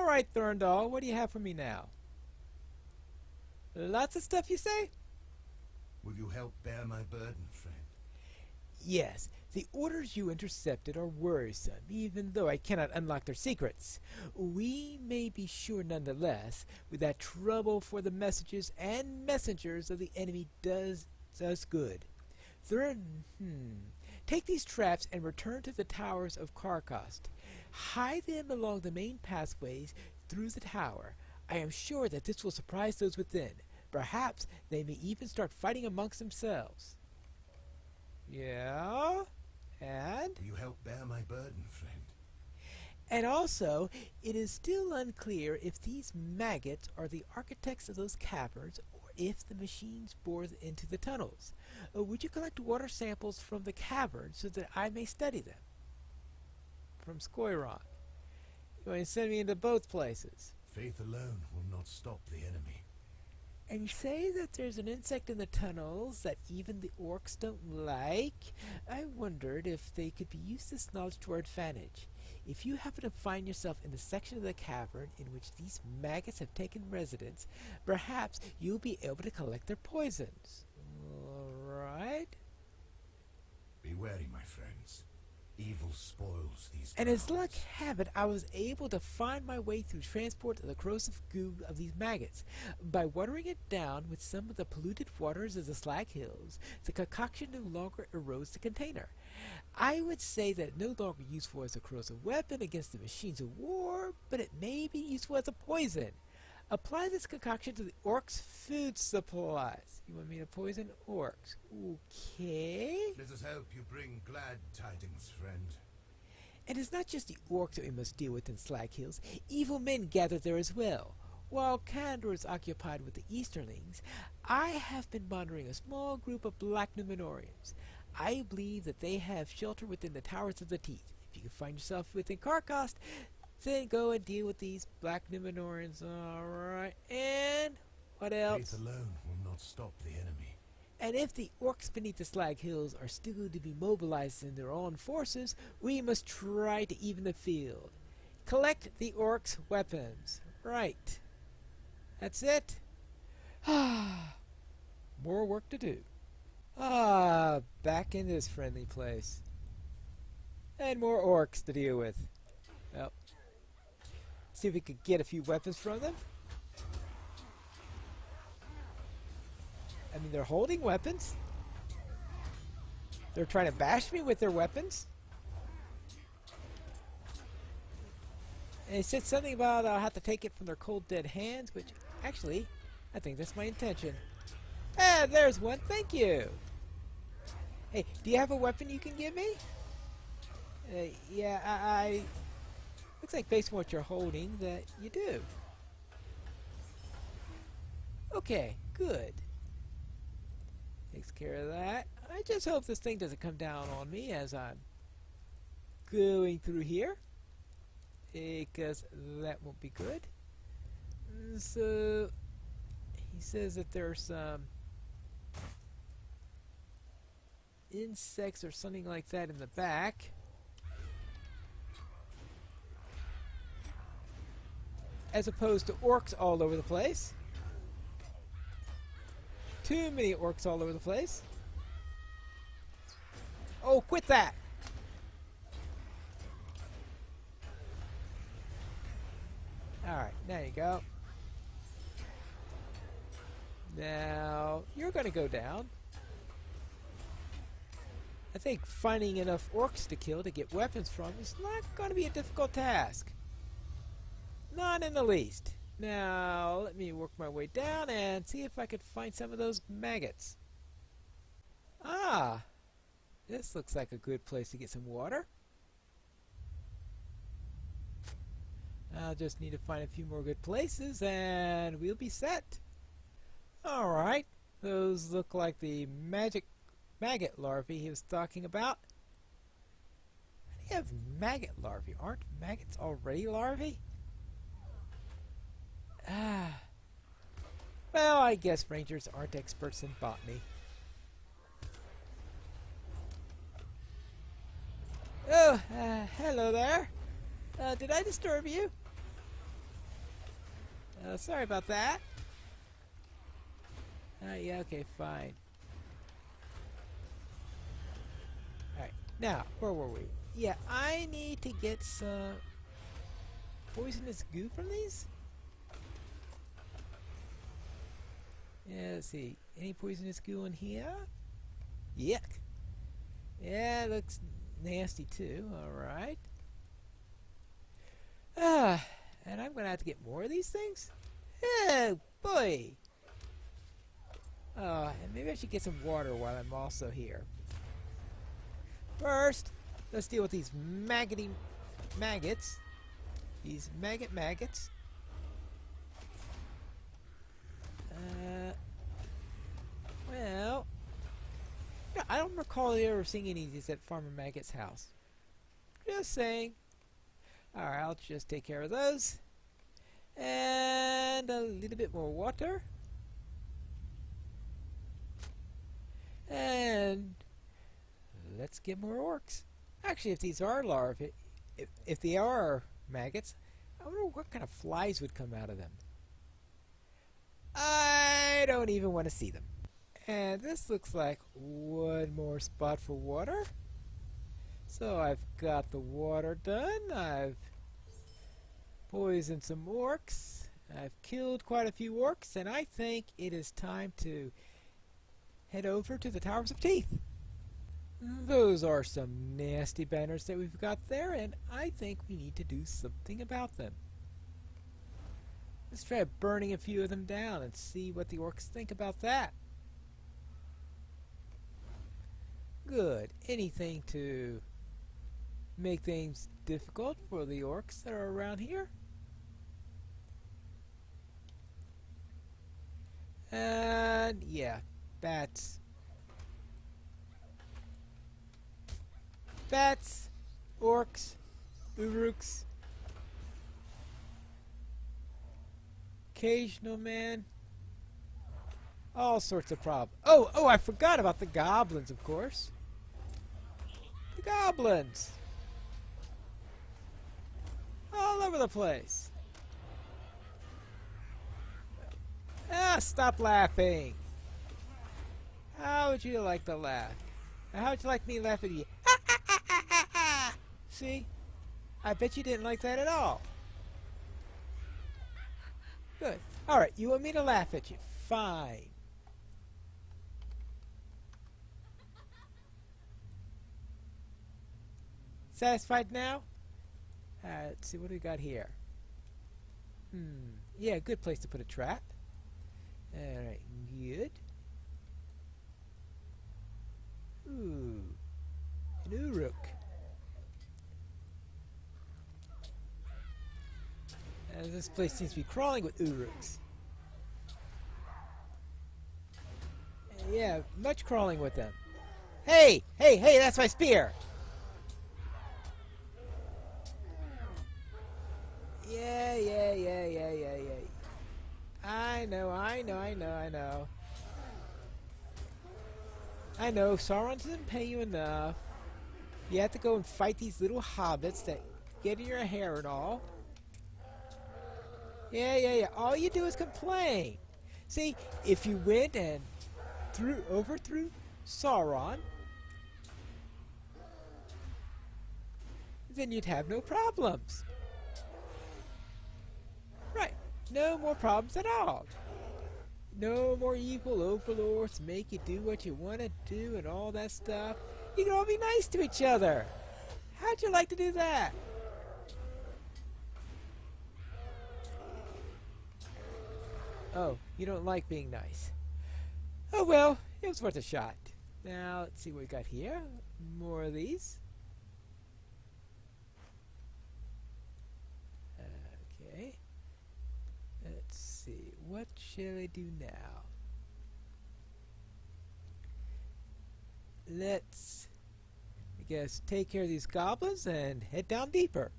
right, Thorndal, what do you have for me now? Lots of stuff, you say? Will you help bear my burden, friend? Yes, the orders you intercepted are worrisome, even though I cannot unlock their secrets. We may be sure nonetheless that trouble for the messages and messengers of the enemy does us good. Third, take these traps and return to the towers of Karkost. Hide them along the main pathways through the tower. I am sure that this will surprise those within. Perhaps they may even start fighting amongst themselves. Yeah? And? Will you help bear my burden, friend? And also, it is still unclear if these maggots are the architects of those caverns or if the machines bore into the tunnels. Would you collect water samples from the cavern so that I may study them? From Skoyron. You want to send me into both places. Faith alone will not stop the enemy. And you say that there's an insect in the tunnels that even the orcs don't like? I wondered if they could be used this knowledge to our advantage. If you happen to find yourself in the section of the cavern in which these maggots have taken residence, perhaps you'll be able to collect their poisons. Alright? Be wary, my friends. Evil spoils these And as luck grounds. have it, I was able to find my way through transport of the corrosive goo of these maggots. By watering it down with some of the polluted waters of the Slag Hills, the concoction no longer erodes the container. I would say that it no longer useful as a corrosive weapon against the machines of war, but it may be useful as a poison. Apply this concoction to the orcs' food supplies. You want me to poison orcs? Okay. Let us hope you bring glad tidings, friend. And it's not just the orcs that we must deal with in Slag Hills. Evil men gather there as well. While Gondor is occupied with the Easterlings, I have been monitoring a small group of black Numenorians. I believe that they have shelter within the Towers of the Teeth. If you can find yourself within Karkost, then go and deal with these black Numenorians. Alright, and what else? Faith alone will not stop the enemy. And if the orcs beneath the Slag Hills are still to be mobilized in their own forces, we must try to even the field. Collect the orcs' weapons. Right. That's it? More work to do. Back in this friendly place. And more orcs to deal with. Well, see if we could get a few weapons from them. I mean, they're holding weapons. They're trying to bash me with their weapons. And it said something about I'll have to take it from their cold dead hands, which actually, I think that's my intention. Ah, there's one. Thank you. Hey, do you have a weapon you can give me? Yeah, I looks like based on what you're holding that you do. Okay, good. Takes care of that. I just hope this thing doesn't come down on me as I'm going through here, because that won't be good. So he says that there's some insects or something like that in the back. As opposed to orcs all over the place. Too many orcs all over the place. Oh, quit that! Alright, there you go. Now, you're gonna go down. I think finding enough orcs to kill to get weapons from is not gonna be a difficult task. Not in the least. Now, let me work my way down and see if I could find some of those maggots. Ah, this looks like a good place to get some water. I'll just need to find a few more good places and we'll be set. Alright, those look like the maggot larvae he was talking about. How do you have maggot larvae? Aren't maggots already larvae? Well, I guess rangers aren't experts in botany. Oh, hello there. Did I disturb you? Sorry about that. Yeah, okay, fine. Alright, now, where were we? Yeah, I need to get some poisonous goo from these? Yeah, let's see. Any poisonous goo in here? Yuck. Yeah, it looks nasty too. Alright. And I'm gonna have to get more of these things? Oh, boy! And maybe I should get some water while I'm also here. First, let's deal with these maggots. These maggots. Well, yeah, I don't recall ever seeing any of these at Farmer Maggot's house. Just saying. Alright, I'll just take care of those. And a little bit more water. And let's get more orcs. Actually, if these are larvae, if they are maggots, I wonder what kind of flies would come out of them. I don't even want to see them. And this looks like one more spot for water. So I've got the water done. I've poisoned some orcs. I've killed quite a few orcs, and I think it is time to head over to the Towers of Teeth. Those are some nasty banners that we've got there, and I think we need to do something about them. Let's try burning a few of them down and see what the orcs think about that. Good. Anything to make things difficult for the orcs that are around here? And yeah, bats. Bats, orcs, uruks, occasional man, all sorts of problems. Oh, I forgot about the goblins, of course. The goblins! All over the place. Stop laughing. How would you like to laugh? How would you like me to laugh at you? See? I bet you didn't like that at all. Good. Alright, you want me to laugh at you? Fine. Satisfied now? Let's see, what do we got here? Yeah, good place to put a trap. Alright, good. Ooh, an uruk. This place seems to be crawling with uruks. Yeah, much crawling with them. Hey, that's my spear! Yeah. I know. I know, Sauron doesn't pay you enough. You have to go and fight these little hobbits that get in your hair and all. Yeah. All you do is complain. See, if you went and overthrew Sauron, then you'd have no problems. Right. No more problems at all. No more evil overlords make you do what you want to do and all that stuff. You can all be nice to each other. How'd you like to do that? Oh, you don't like being nice. Oh well, it was worth a shot. Now, let's see what we got here. More of these. Okay. Let's see. What shall I do now? Let's, I guess, take care of these goblins and head down deeper.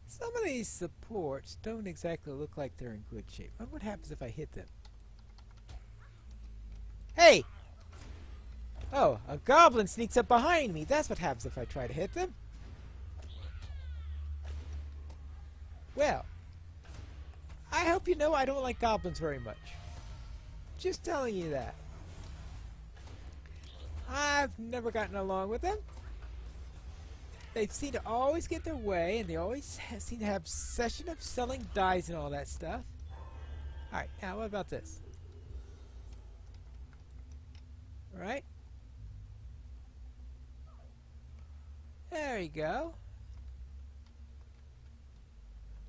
Some of these supports don't exactly look like they're in good shape. I wonder what happens if I hit them. Hey! Oh, a goblin sneaks up behind me. That's what happens if I try to hit them. Well, I hope you know I don't like goblins very much. Just telling you that. I've never gotten along with them. They seem to always get their way, and they always seem to have obsession of selling dyes and all that stuff. Alright, now what about this? Alright. There you go.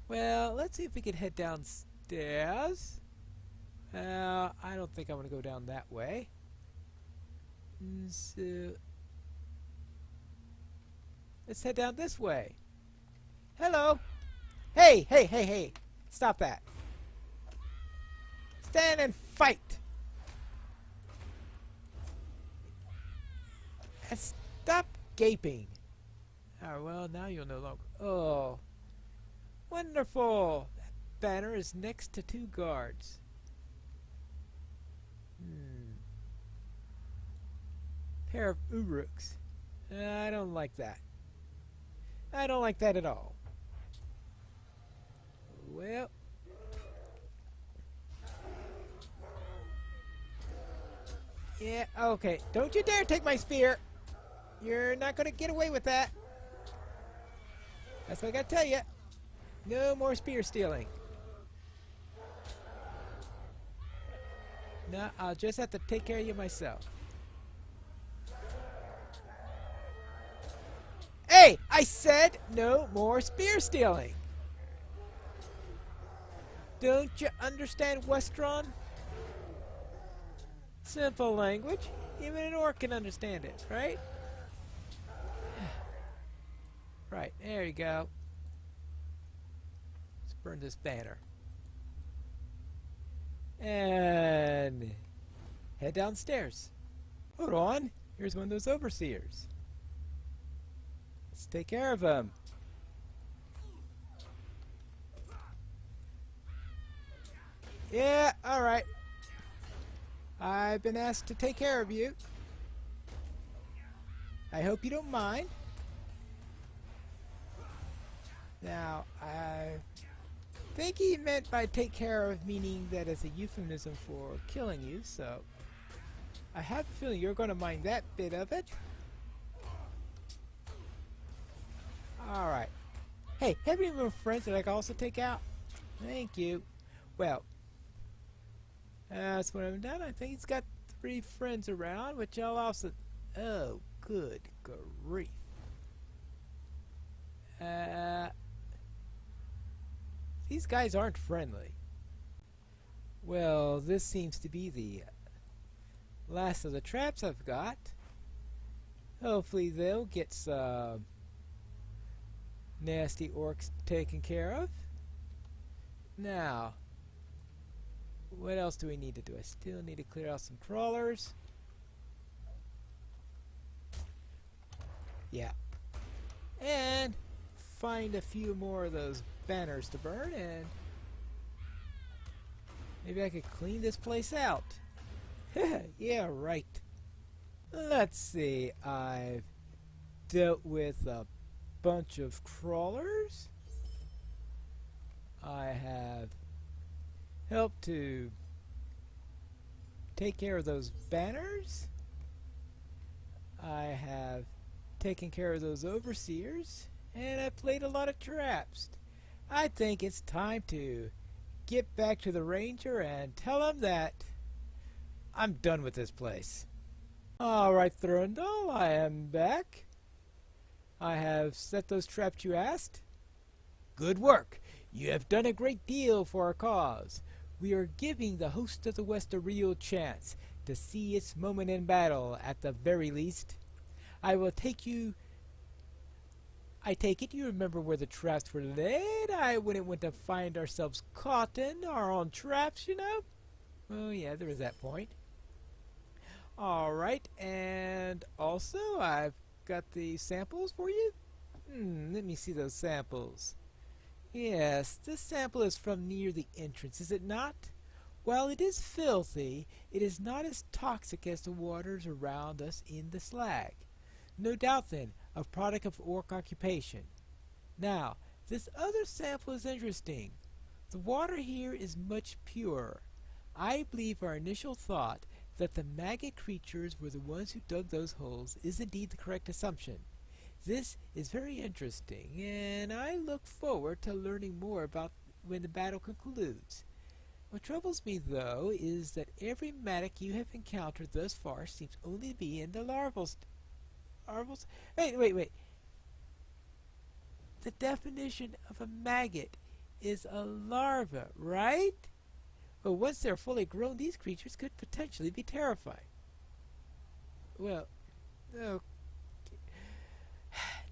Well, let's see if we can head downstairs. I don't think I want to go down that way. So let's head down this way. Hello. Hey, hey, hey, hey. Stop that. Stand and fight. And stop gaping. Oh, well, now you'll no longer. Oh. Wonderful. That banner is next to 2 guards. Pair of Uruks. I don't like that. I don't like that at all. Well. Yeah, okay. Don't you dare take my spear. You're not going to get away with that. That's what I got to tell you. No more spear stealing. No, I'll just have to take care of you myself. Hey, I said no more spear stealing. Don't you understand Westron? Simple language. Even an orc can understand it, right? Right, there you go. Let's burn this banner. And head downstairs. Hold on. Here's one of those overseers. Let's take care of him. Yeah, alright. I've been asked to take care of you. I hope you don't mind. Now, I think he meant by take care of meaning that as a euphemism for killing you, so I have a feeling you're going to mind that bit of it. Alright. Hey, have any more friends that I can also take out? Thank you. Well, that's what I've done. I think he's got 3 friends around, which I'll also... Oh, good grief. These guys aren't friendly. Well, this seems to be the last of the traps I've got. Hopefully they'll get some nasty orcs taken care of. Now, what else do we need to do? I still need to clear out some crawlers. Yeah. And find a few more of those banners to burn, and maybe I could clean this place out. Yeah, right. Let's see. I've dealt with a bunch of crawlers. I have helped to take care of those banners. I have taken care of those overseers, and I played a lot of traps. I think it's time to get back to the ranger and tell him that I'm done with this place. Alright, Thurndal, I am back. I have set those traps you asked. Good work. You have done a great deal for our cause. We are giving the host of the West a real chance to see its moment in battle, at the very least. I take it you remember where the traps were laid. I wouldn't want to find ourselves caught in our own traps, you know? Oh yeah, there is that point. Alright, and also I've got the samples for you. Let me see those samples. Yes, this sample is from near the entrance, is it not? While it is filthy, it is not as toxic as the waters around us in the slag. No doubt then, a product of orc occupation. Now, this other sample is interesting. The water here is much purer. I believe our initial thought that the maggot creatures were the ones who dug those holes is indeed the correct assumption. This is very interesting, and I look forward to learning more about when the battle concludes. What troubles me, though, is that every MAGIX you have encountered thus far seems only to be in the larval Wait. The definition of a maggot is a larva, right? But once they're fully grown, these creatures could potentially be terrifying. Well, okay.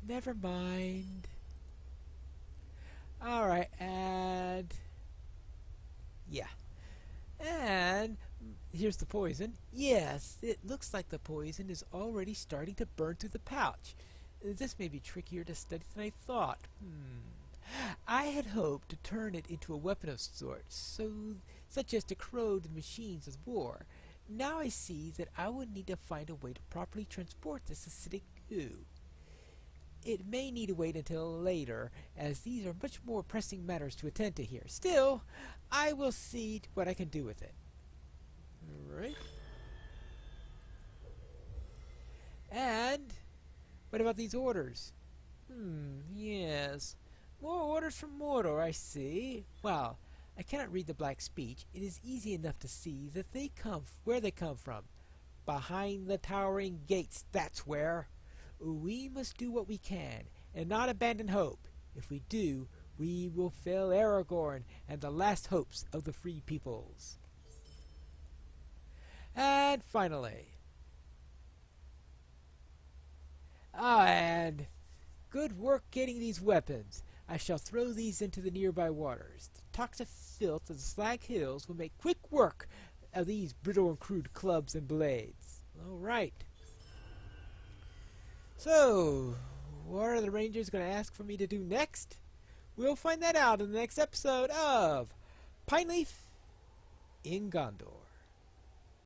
Never mind. Alright, and... yeah. And here's the poison. Yes, it looks like the poison is already starting to burn through the pouch. This may be trickier to study than I thought. I had hoped to turn it into a weapon of sorts, such as to corrode the machines of war. Now I see that I would need to find a way to properly transport this acidic goo. It may need to wait until later, as these are much more pressing matters to attend to here. Still, I will see what I can do with it. Alright. And what about these orders? Yes. More orders from Mordor, I see. Well, I cannot read the black speech. It is easy enough to see that they come where they come from. Behind the towering gates, that's where. We must do what we can, and not abandon hope. If we do, we will fail Aragorn and the last hopes of the free peoples. And finally, and good work getting these weapons. I shall throw these into the nearby waters. The toxic filth of the Slag Hills will make quick work of these brittle and crude clubs and blades. All right. So, what are the Rangers going to ask for me to do next? We'll find that out in the next episode of Pineleaf in Gondor.